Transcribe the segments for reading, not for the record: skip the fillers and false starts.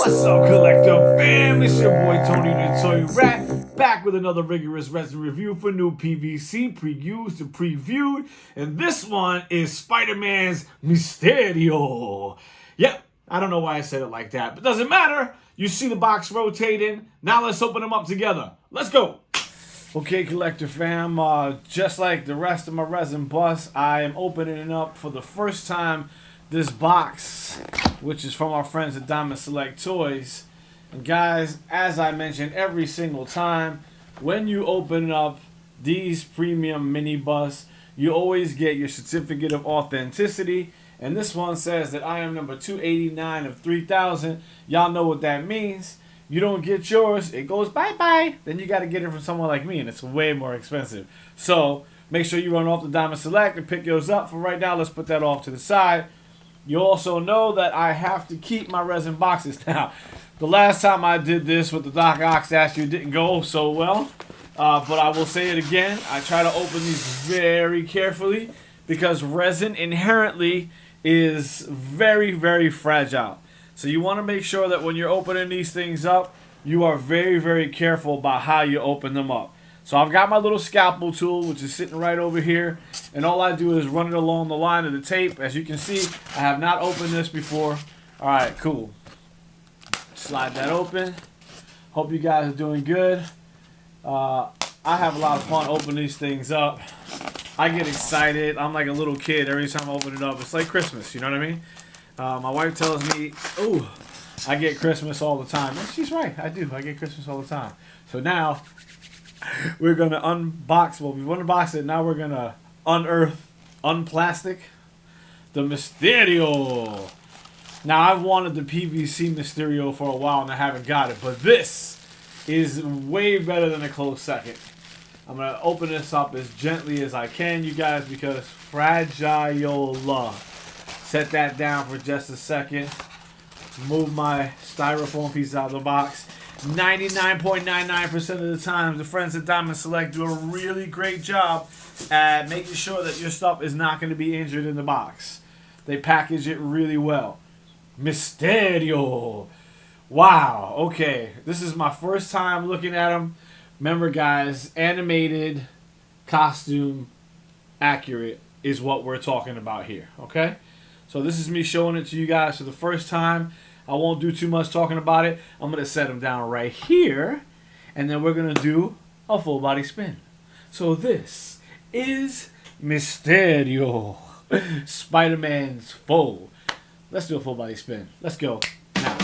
What's up, collector fam? It's your boy Tony the Toy Rat, back with another rigorous resin review for new PVC, pre-used and previewed. And this one is Spider-Man's Mysterio. Yep, I don't know why I said it like that, but doesn't matter. You see the box rotating. Now let's open them up together. Let's go. Okay, collector fam, just like the rest of my resin bust, I am opening up for the first time this box, which is from our friends at Diamond Select Toys. And guys, as I mention every single time, when you open up these premium mini busts, you always get your certificate of authenticity. And this one says that I am number 289 of 3,000. Y'all know what that means. You don't get yours, it goes bye-bye. Then you got to get it from someone like me, and it's way more expensive. So make sure you run off the Diamond Select and pick yours up. For right now, let's put that off to the side. You also know that I have to keep my resin boxes. Now, the last time I did this with the Doc Ock statue didn't go so well. But I will say it again. I try to open these very carefully because resin inherently is very, very fragile. So you want to make sure that when you're opening these things up, you are very, very careful about how you open them up. So I've got my little scalpel tool, which is sitting right over here. And all I do is run it along the line of the tape. As you can see, I have not opened this before. All right, cool. Slide that open. Hope you guys are doing good. I have a lot of fun opening these things up. I get excited. I'm like a little kid every time I open it up. It's like Christmas, you know what I mean? My wife tells me, ooh, I get Christmas all the time. And she's right, I do. I get Christmas all the time. So now we're going to unbox, well, we've unboxed it. Now we're going to unearth, unplastic the Mysterio. Now, I've wanted the PVC Mysterio for a while and I haven't got it. But this is way better than a close second. I'm going to open this up as gently as I can, you guys, because fragile. Set that down for just a second. Move my styrofoam piece out of the box. 99.99% of the time, the friends at Diamond Select do a really great job at making sure that your stuff is not going to be injured in the box. They package it really well. Mysterio. Wow. Okay. This is my first time looking at him. Remember, guys, animated, costume, accurate is what we're talking about here. Okay? So this is me showing it to you guys for the first time. I won't do too much talking about it. I'm going to set them down right here. And then we're going to do a full body spin. So this is Mysterio. Spider-Man's foe. Let's do a full body spin. Let's go. Now.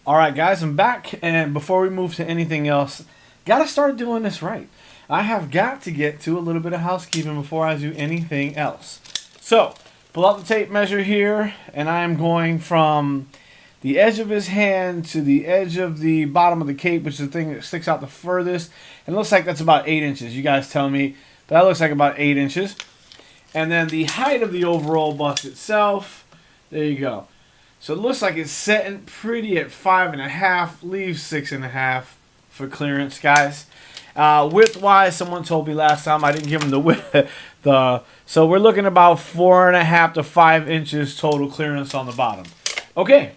Alright guys, I'm back, and before we move to anything else, gotta start doing this right. I have got to get to a little bit of housekeeping before I do anything else. So, pull out the tape measure here, and I am going from the edge of his hand to the edge of the bottom of the cape, which is the thing that sticks out the furthest. And it looks like that's about 8 inches. You guys tell me, but that looks like about 8 inches. And then the height of the overall bust itself, there you go. So it looks like it's setting pretty at 5.5, leave 6.5 for clearance, guys. Width-wise, someone told me last time I didn't give him the width. So we're looking about 4.5 to 5 inches total clearance on the bottom. Okay.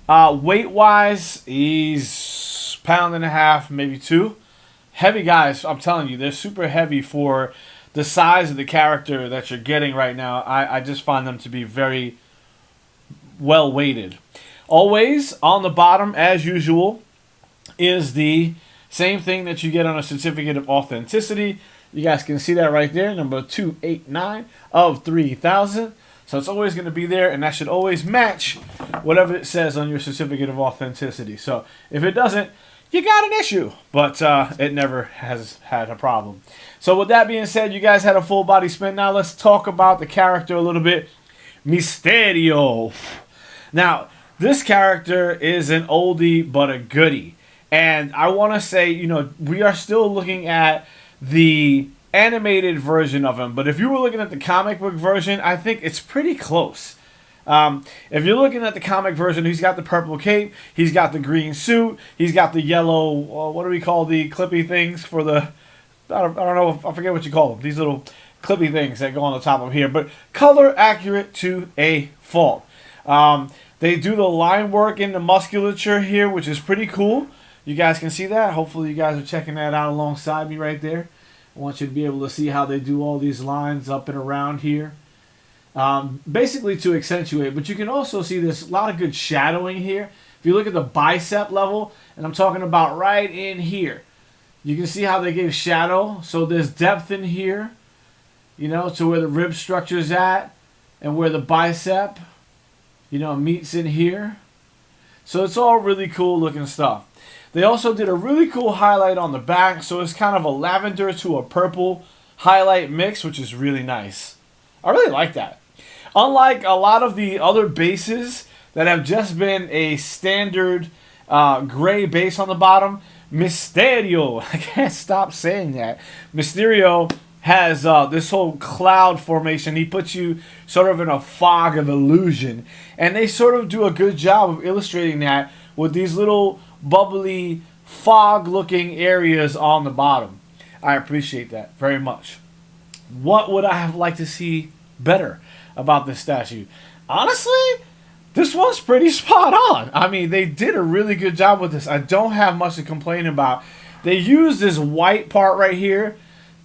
Weight-wise, he's 1.5 pounds, maybe 2. Heavy guys, I'm telling you, they're super heavy for the size of the character that you're getting right now. I just find them to be very well weighted. Always on the bottom, as usual, is the same thing that you get on a certificate of authenticity. You guys can see that right there, number 289 of 3,000. So it's always going to be there, and that should always match whatever it says on your certificate of authenticity. So if it doesn't, you got an issue, but it never has had a problem. So with that being said, you guys had a full body spin. Now let's talk about the character a little bit. Mysterio. Now, this character is an oldie but a goodie. And I want to say, we are still looking at the animated version of him. But if you were looking at the comic book version, I think it's pretty close. If you're looking at the comic version, he's got the purple cape, he's got the green suit, he's got the yellow, what do we call the clippy things for the, I don't know, I forget what you call them, these little clippy things that go on the top of here, but color accurate to a fault. They do the line work in the musculature here, which is pretty cool. You guys can see that. Hopefully you guys are checking that out alongside me right there. I want you to be able to see how they do all these lines up and around here. Basically to accentuate, but you can also see there's a lot of good shadowing here. If you look at the bicep level, and I'm talking about right in here, you can see how they gave shadow. So there's depth in here, to where the rib structure is at, and where the bicep, meets in here. So it's all really cool looking stuff. They also did a really cool highlight on the back, so it's kind of a lavender to a purple highlight mix, which is really nice. I really like that. Unlike a lot of the other bases that have just been a standard gray base on the bottom, Mysterio, I can't stop saying that, Mysterio has this whole cloud formation. He puts you sort of in a fog of illusion. And they sort of do a good job of illustrating that with these little bubbly fog-looking areas on the bottom. I appreciate that very much. What would I have liked to see better about this statue? Honestly, this one's pretty spot on. I mean, they did a really good job with this. I don't have much to complain about. They used this white part right here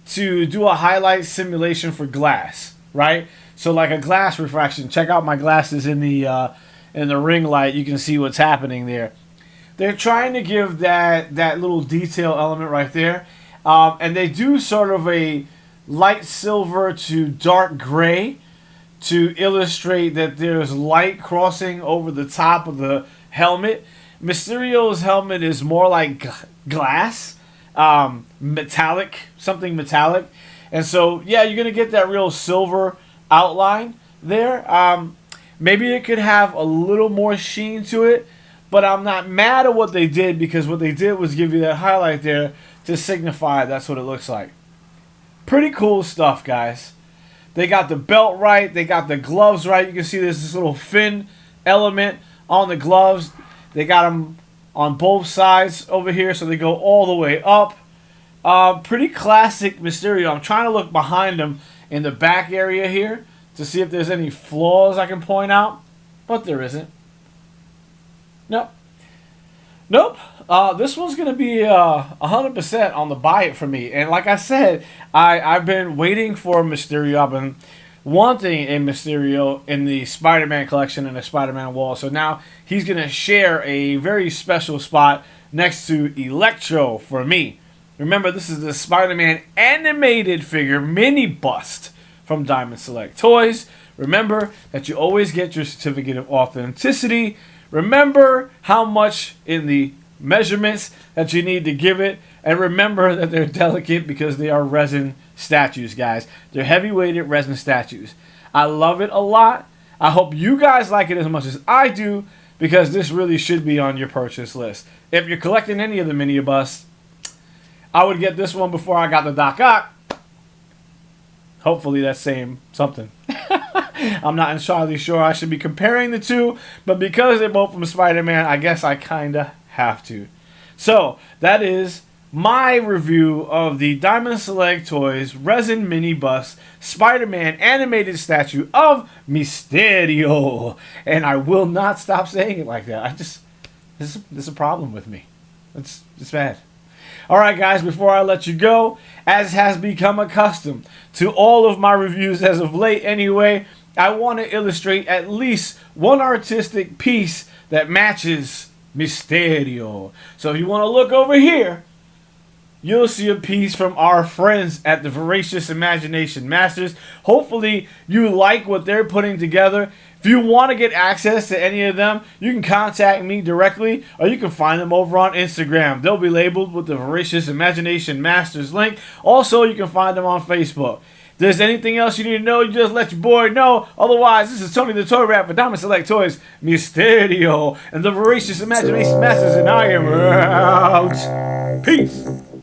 to do a highlight simulation for glass, right? So like a glass refraction. Check out my glasses in the ring light. You can see what's happening there. They're trying to give that little detail element right there. And they do sort of a light silver to dark gray to illustrate that there's light crossing over the top of the helmet. Mysterio's helmet is more like glass, metallic, something metallic. And so, yeah, you're going to get that real silver outline there. Maybe it could have a little more sheen to it, but I'm not mad at what they did, because what they did was give you that highlight there to signify that's what it looks like. Pretty cool stuff, guys. They got the belt right. They got the gloves right. You can see there's this little fin element on the gloves. They got them on both sides over here, so they go all the way up. Pretty classic Mysterio. I'm trying to look behind him in the back area here to see if there's any flaws I can point out, but there isn't. Nope. This one's going to be 100% on the buy it for me. And like I said, I've been waiting for Mysterio. I've been wanting a Mysterio in the Spider-Man collection and the Spider-Man wall. So now he's going to share a very special spot next to Electro for me. Remember, this is the Spider-Man animated figure mini bust from Diamond Select Toys. Remember that you always get your certificate of authenticity. Remember how much in the measurements that you need to give it. And remember that they're delicate because they are resin statues, guys. They're heavy-weighted resin statues. I love it a lot. I hope you guys like it as much as I do, because this really should be on your purchase list. If you're collecting any of the Minibusts, I would get this one before I got the Doc Ock. Hopefully that's saying something. I'm not entirely sure I should be comparing the two, but because they're both from Spider-Man, I guess I kind of have to. So, that is my review of the Diamond Select Toys Resin Minibust Spider-Man animated statue of Mysterio. And I will not stop saying it like that. This is a problem with me. It's bad. Alright guys, before I let you go, as has become a custom to all of my reviews as of late anyway, I want to illustrate at least one artistic piece that matches Mysterio. So if you want to look over here, you'll see a piece from our friends at the Voracious Imagination Masters. Hopefully you like what they're putting together. If you want to get access to any of them, you can contact me directly, or you can find them over on Instagram. They'll be labeled with the Voracious Imagination Masters link. Also, you can find them on Facebook. there's anything else you need to know, you just let your boy know. Otherwise, this is Tony the Toy Rat for Diamond Select Toys, Mysterio, and the Voracious Imagination Masters, and I am out. Peace.